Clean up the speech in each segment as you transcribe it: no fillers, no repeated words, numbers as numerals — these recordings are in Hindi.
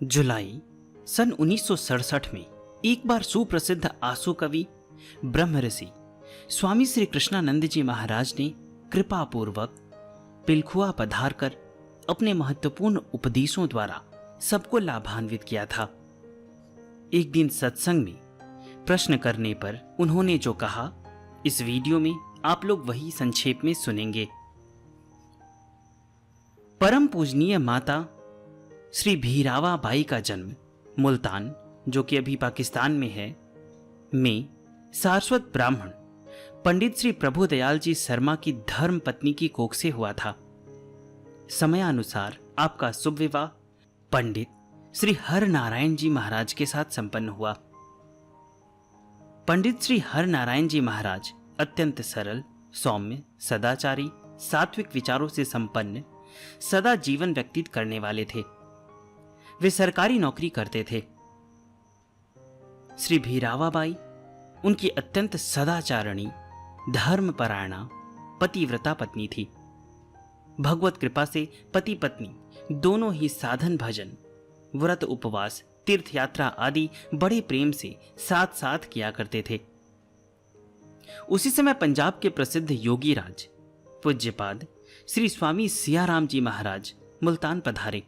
जुलाई सन 1967 में एक बार सुप्रसिद्ध आसु कवि ब्रह्म ऋषि स्वामी श्री कृष्णानंद जी महाराज ने कृपा पूर्वक पिलखुआ पधार कर अपने महत्वपूर्ण उपदेशों द्वारा सबको लाभान्वित किया था। एक दिन सत्संग में प्रश्न करने पर उन्होंने जो कहा, इस वीडियो में आप लोग वही संक्षेप में सुनेंगे। परम पूजनीय माता श्री भीरावा बाई का जन्म मुल्तान, जो कि अभी पाकिस्तान में है, में सारस्वत ब्राह्मण पंडित श्री प्रभुदयाल जी शर्मा की धर्म पत्नी की कोख से हुआ था। समयानुसार आपका शुभ विवाह पंडित श्री हर नारायण जी महाराज के साथ संपन्न हुआ। पंडित श्री हर नारायण जी महाराज अत्यंत सरल, सौम्य, सदाचारी, सात्विक विचारों से संपन्न, सदा जीवन व्यतीत करने वाले थे। वे सरकारी नौकरी करते थे। श्री भीरावाबाई उनकी अत्यंत सदाचारणी, धर्मपरायणा, पतिव्रता पत्नी थी। भगवत कृपा से पति पत्नी दोनों ही साधन भजन, व्रत उपवास, तीर्थ यात्रा आदि बड़े प्रेम से साथ साथ किया करते थे। उसी समय पंजाब के प्रसिद्ध योगी राज पूज्यपाद श्री स्वामी सियाराम जी महाराज मुल्तान पधारे।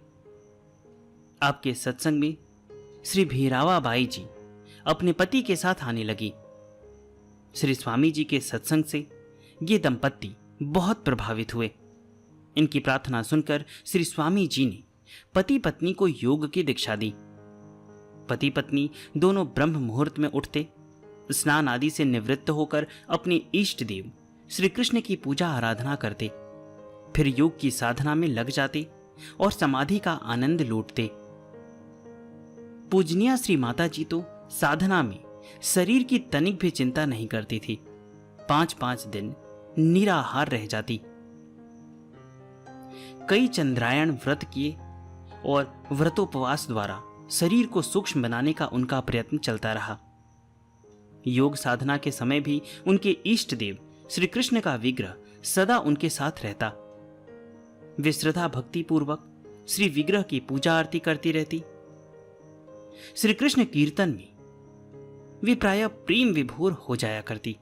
आपके सत्संग में श्री भीरावा बाई जी अपने पति के साथ आने लगी। श्री स्वामी जी के सत्संग से ये दंपत्ति बहुत प्रभावित हुए। इनकी प्रार्थना सुनकर श्री स्वामी जी ने पति पत्नी को योग की दीक्षा दी। पति पत्नी दोनों ब्रह्म मुहूर्त में उठते, स्नान आदि से निवृत्त होकर अपने इष्ट देव श्री कृष्ण की पूजा आराधना करते, फिर योग की साधना में लग जाते और समाधि का आनंद लूटते। पूजनीय श्री माता जी तो साधना में शरीर की तनिक भी चिंता नहीं करती थी। 5-5 दिन निराहार रह जाती। कई चंद्रायण व्रत किए और व्रतोपवास द्वारा शरीर को सूक्ष्म बनाने का उनका प्रयत्न चलता रहा। योग साधना के समय भी उनके इष्ट देव श्री कृष्ण का विग्रह सदा उनके साथ रहता। वे श्रद्धा भक्ति पूर्वक श्री विग्रह की पूजा आरती करती रहती। श्री कृष्ण कीर्तन में वे प्रायः प्रेम विभोर हो जाया करती।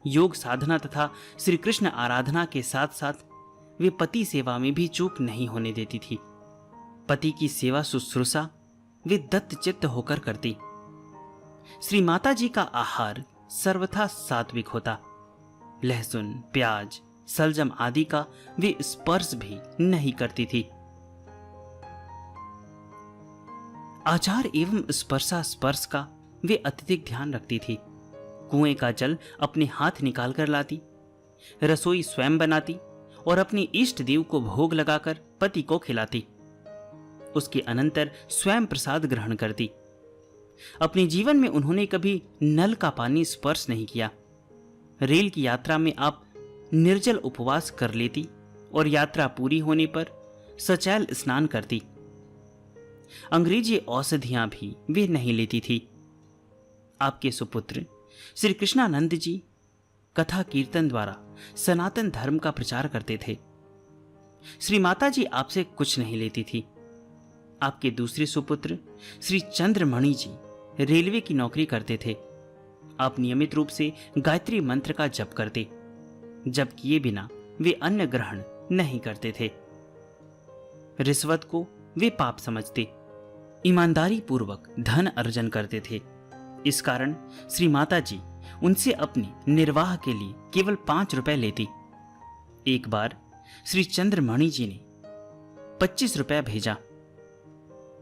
योग साधना तथा श्री कृष्ण आराधना के साथ साथ वे पति सेवा में भी चूक नहीं होने देती थी। पति की सेवा शुश्रूषा वे दत्त चित्त होकर करती। श्री माता जी का आहार सर्वथा सात्विक होता। लहसुन, प्याज, सलजम आदि का वे स्पर्श भी नहीं करती थी। आचार एवं स्पर्शा स्पर्श का वे अत्यधिक ध्यान रखती थी। कुएं का जल अपने हाथ निकाल कर लाती, रसोई स्वयं बनाती और अपने इष्ट देव को भोग लगाकर पति को खिलाती। उसके अनंतर स्वयं प्रसाद ग्रहण करती। अपने जीवन में उन्होंने कभी नल का पानी स्पर्श नहीं किया। रेल की यात्रा में आप निर्जल उपवास कर लेती और यात्रा पूरी होने पर सचैल स्नान करती। अंग्रेजी औषधियां भी वे नहीं लेती थी। आपके सुपुत्र श्री कृष्णानंद जी कथा कीर्तन द्वारा सनातन धर्म का प्रचार करते थे। श्री माता जी आपसे कुछ नहीं लेती थी। आपके दूसरे सुपुत्र श्री चंद्रमणि जी रेलवे की नौकरी करते थे। आप नियमित रूप से गायत्री मंत्र का जप करते। जप किए बिना वे अन्न ग्रहण नहीं करते थे। रिश्वत को वे पाप समझते। ईमानदारी पूर्वक धन अर्जन करते थे। इस कारण श्री माता जी उनसे अपने निर्वाह के लिए केवल 5 रुपए लेती। एक बार श्री चंद्रमणि जी ने 25 रुपए भेजा,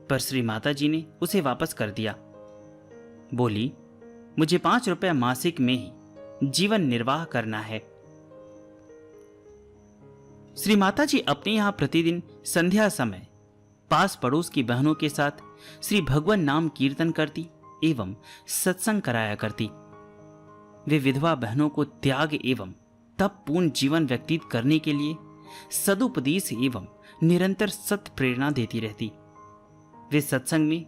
पर श्री माता जी ने उसे वापस कर दिया। बोली, मुझे 5 रुपए मासिक में ही जीवन निर्वाह करना है। श्री माता जी अपने यहां प्रतिदिन संध्या समय पास पड़ोस की बहनों के साथ श्री भगवान नाम कीर्तन करती एवं सत्संग कराया करती। वे विधवा बहनों को त्याग एवं तप पूर्ण जीवन व्यतीत करने के लिए सदुपदेश एवं निरंतर सत प्रेरणा देती रहती। वे सत्संग में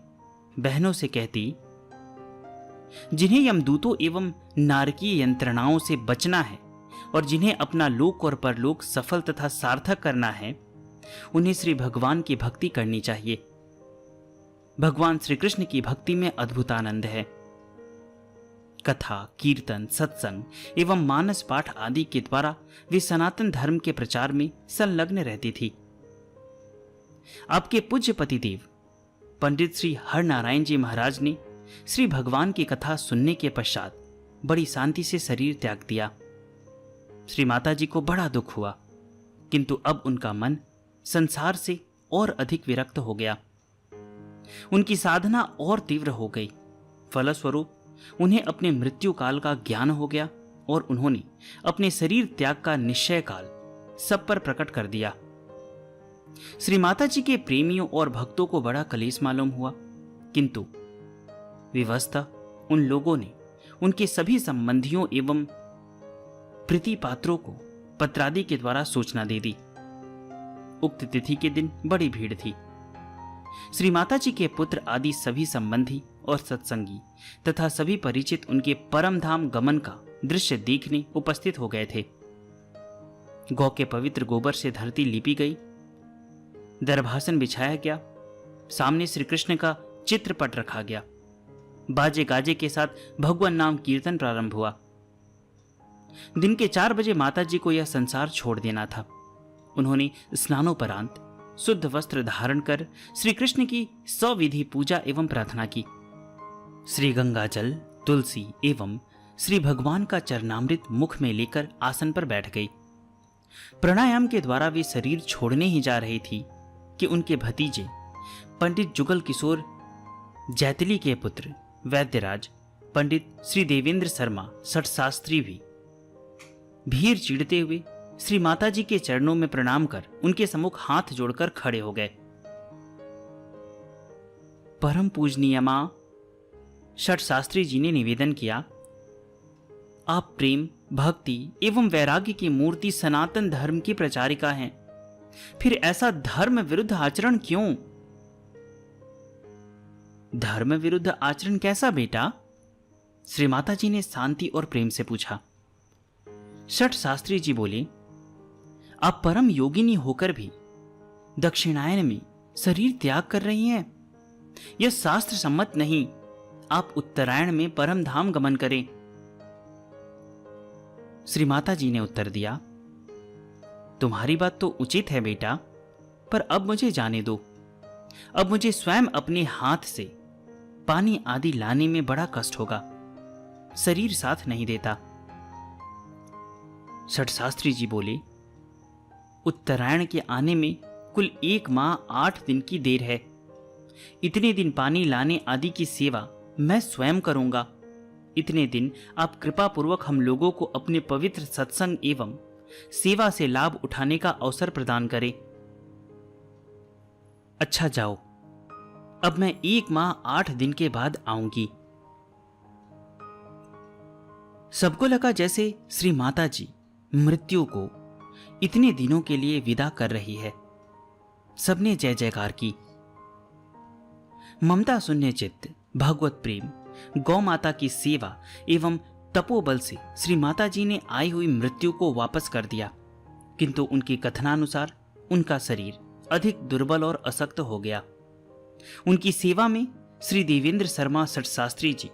बहनों से कहती, जिन्हें यमदूतों एवं नारकीय यंत्रणाओं से बचना है और जिन्हें अपना लोक और परलोक सफल तथा सार्थक करना है, उन्हें श्री भगवान की भक्ति करनी चाहिए। भगवान श्री कृष्ण की भक्ति में अद्भुत आनंद है। कथा, कीर्तन, सत्संग एवं मानस पाठ आदि के द्वारा वे सनातन धर्म के प्रचार में संलग्न रहती थी। आपके पूज्य पतिदेव पंडित श्री हरनारायण जी महाराज ने श्री भगवान की कथा सुनने के पश्चात बड़ी शांति से शरीर त्याग दिया। श्री माता जी को बड़ा दुख हुआ, किंतु अब उनका मन संसार से और अधिक विरक्त हो गया। उनकी साधना और तीव्र हो गई। फलस्वरूप उन्हें अपने मृत्यु काल का ज्ञान हो गया और उन्होंने अपने शरीर त्याग का निश्चय काल सब पर प्रकट कर दिया। श्री माता जी के प्रेमियों और भक्तों को बड़ा कलेश मालूम हुआ, किंतु विवशतः उन लोगों ने उनके सभी संबंधियों एवं प्रीति पात्रों को पत्रादि के द्वारा सूचना दे दी। उक्त तिथि के दिन बड़ी भीड़ थी। श्री माता जी के पुत्र आदि सभी संबंधी और सत्संगी तथा सभी परिचित उनके परम धाम गमन का दृश्य देखने उपस्थित हो गए थे। गौ के पवित्र गोबर से धरती लीपी गई, दरभासन बिछाया गया, सामने श्री कृष्ण का चित्रपट रखा गया। बाजे गाजे के साथ भगवान नाम कीर्तन प्रारंभ हुआ। दिन के 4 बजे माता जी को यह संसार छोड़ देना था। उन्होंने स्नानोपरांत शुद्ध वस्त्र धारण कर श्री कृष्ण की सविधि पूजा एवं प्रार्थना की। श्री गंगा जल, तुलसी एवं श्री भगवान का चरणामृत मुख में लेकर आसन पर बैठ गई। प्राणायाम के द्वारा वे शरीर छोड़ने ही जा रही थी कि उनके भतीजे पंडित जुगल किशोर जैतली के पुत्र वैद्यराज पंडित श्री देवेंद्र शर्मा सठ शास्त्री भी भीड़ चीड़ते हुए श्री माता जी के चरणों में प्रणाम कर उनके सम्मुख हाथ जोड़कर खड़े हो गए। परम पूजनीय मां, सठ शास्त्री जी ने निवेदन किया, आप प्रेम, भक्ति एवं वैराग्य की मूर्ति सनातन धर्म की प्रचारिका हैं, फिर ऐसा धर्म विरुद्ध आचरण क्यों? धर्म विरुद्ध आचरण कैसा बेटा? श्री माता जी ने शांति और प्रेम से पूछा। सठ शास्त्री जी बोले, आप परम योगिनी होकर भी दक्षिणायन में शरीर त्याग कर रही हैं। यह शास्त्र सम्मत नहीं। आप उत्तरायण में परम धाम गमन करें। श्री माता जी ने उत्तर दिया, तुम्हारी बात तो उचित है बेटा, पर अब मुझे जाने दो। अब मुझे स्वयं अपने हाथ से पानी आदि लाने में बड़ा कष्ट होगा, शरीर साथ नहीं देता। सठ शास्त्री जी बोले, उत्तरायण के आने में कुल 1 माह 8 दिन की देर है। इतने दिन पानी लाने आदि की सेवा मैं स्वयं करूंगा। इतने दिन आप कृपा पूर्वक हम लोगों को अपने पवित्र सत्संग एवं सेवा से लाभ उठाने का अवसर प्रदान करें। अच्छा जाओ, अब मैं 1 माह 8 दिन के बाद आऊंगी। सबको लगा जैसे श्री माता जी मृत्यु को इतने दिनों के लिए विदा कर रही है। सबने जय जयकार की। ममता शून्य चित्त, भगवत प्रेम, गौ माता की सेवा एवं तपोबल से श्री माता जी ने आई हुई मृत्यु को वापस कर दिया, किंतु उनके कथनानुसार उनका शरीर अधिक दुर्बल और अशक्त हो गया। उनकी सेवा में श्री देवेंद्र शर्मा सठ शास्त्री जी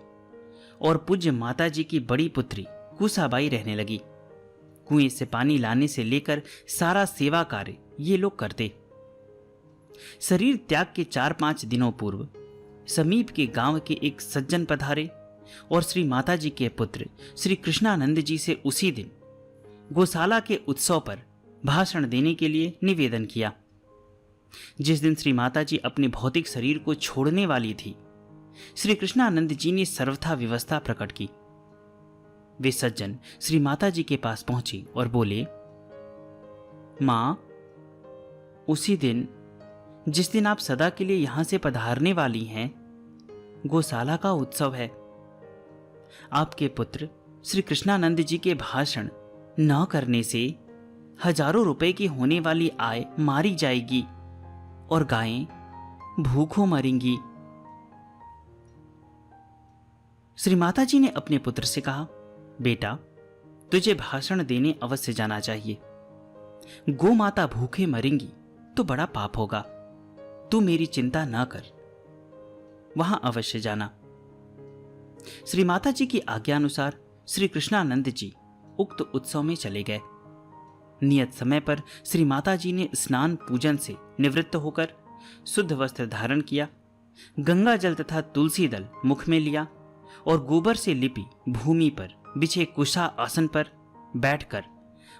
और पूज्य माता जी की बड़ी पुत्री कुसाबाई रहने लगी। कुएं से पानी लाने से लेकर सारा सेवा कार्य ये लोग करते। शरीर त्याग के 4-5 दिनों पूर्व समीप के गांव के एक सज्जन पधारे और श्री माता जी के पुत्र श्री कृष्णानंद जी से उसी दिन गौशाला के उत्सव पर भाषण देने के लिए निवेदन किया। जिस दिन श्री माता जी अपने भौतिक शरीर को छोड़ने वाली थी, श्री कृष्णानंद जी ने सर्वथा व्यवस्था प्रकट की। वे सज्जन श्री माता जी के पास पहुंचे और बोले, मां, उसी दिन जिस दिन आप सदा के लिए यहां से पधारने वाली हैं, गौशाला का उत्सव है। आपके पुत्र श्री कृष्णानंद जी के भाषण न करने से हजारों रुपए की होने वाली आय मारी जाएगी और गायें भूखों मरेंगी। श्री माता जी ने अपने पुत्र से कहा, बेटा, तुझे भाषण देने अवश्य जाना चाहिए। गौ माता भूखे मरेंगी तो बड़ा पाप होगा। तू मेरी चिंता ना कर। वहां अवश्य जाना। श्री माता जी की आज्ञा अनुसार श्री कृष्णानंद जी उक्त उत्सव में चले गए। नियत समय पर श्री माता जी ने स्नान पूजन से निवृत्त होकर शुद्ध वस्त्र धारण किया, गंगा जल तथा तुलसी दल मुख में लिया और गोबर से लिपी भूमि पर बिछे कुशा आसन पर बैठकर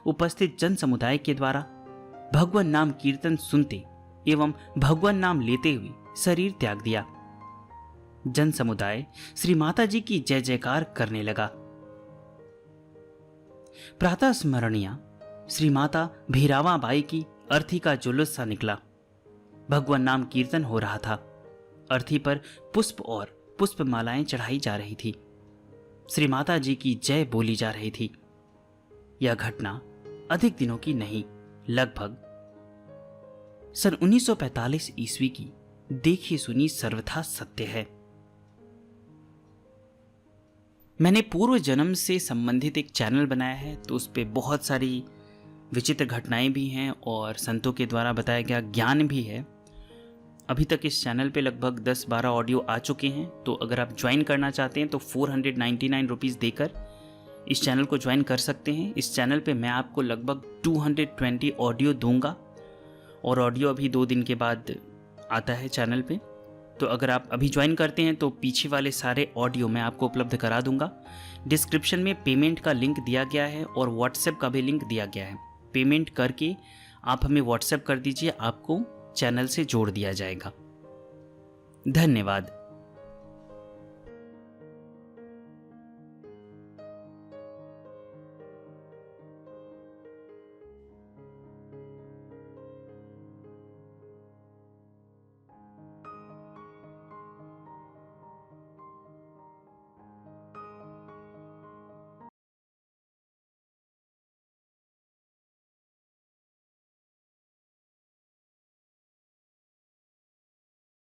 उपस्थित जन समुदाय के द्वारा भगवान नाम कीर्तन सुनते एवं भगवान नाम लेते हुए शरीर त्याग दिया। जन समुदाय श्री माता जी की जय जयकार करने लगा। प्रातः स्मरणीय श्री माता भीरावा बाई की अर्थी का जुलूस सा निकला। भगवान नाम कीर्तन हो रहा था। अर्थी पर पुष्प और पुष्प मालाएं चढ़ाई जा रही थी। श्री माता जी की जय बोली जा रही थी। यह घटना अधिक दिनों की नहीं, लगभग सन 1945 ईस्वी की देखी सुनी सर्वथा सत्य है। मैंने पूर्व जन्म से संबंधित एक चैनल बनाया है, तो उस पर बहुत सारी विचित्र घटनाएं भी हैं और संतों के द्वारा बताया गया ज्ञान भी है। अभी तक इस चैनल पे लगभग 10-12 ऑडियो आ चुके हैं, तो अगर आप ज्वाइन करना चाहते हैं तो 499 रुपीज़ देकर इस चैनल को ज्वाइन कर सकते हैं। इस चैनल पे मैं आपको लगभग 220 ऑडियो दूंगा और ऑडियो अभी 2 दिन के बाद आता है चैनल पे। तो अगर आप अभी ज्वाइन करते हैं तो पीछे वाले सारे ऑडियो मैं आपको उपलब्ध करा दूंगा। डिस्क्रिप्शन में पेमेंट का लिंक दिया गया है और व्हाट्सएप का भी लिंक दिया गया है। पेमेंट करके आप हमें व्हाट्सएप कर दीजिए, आपको चैनल से जोड़ दिया जाएगा। धन्यवाद।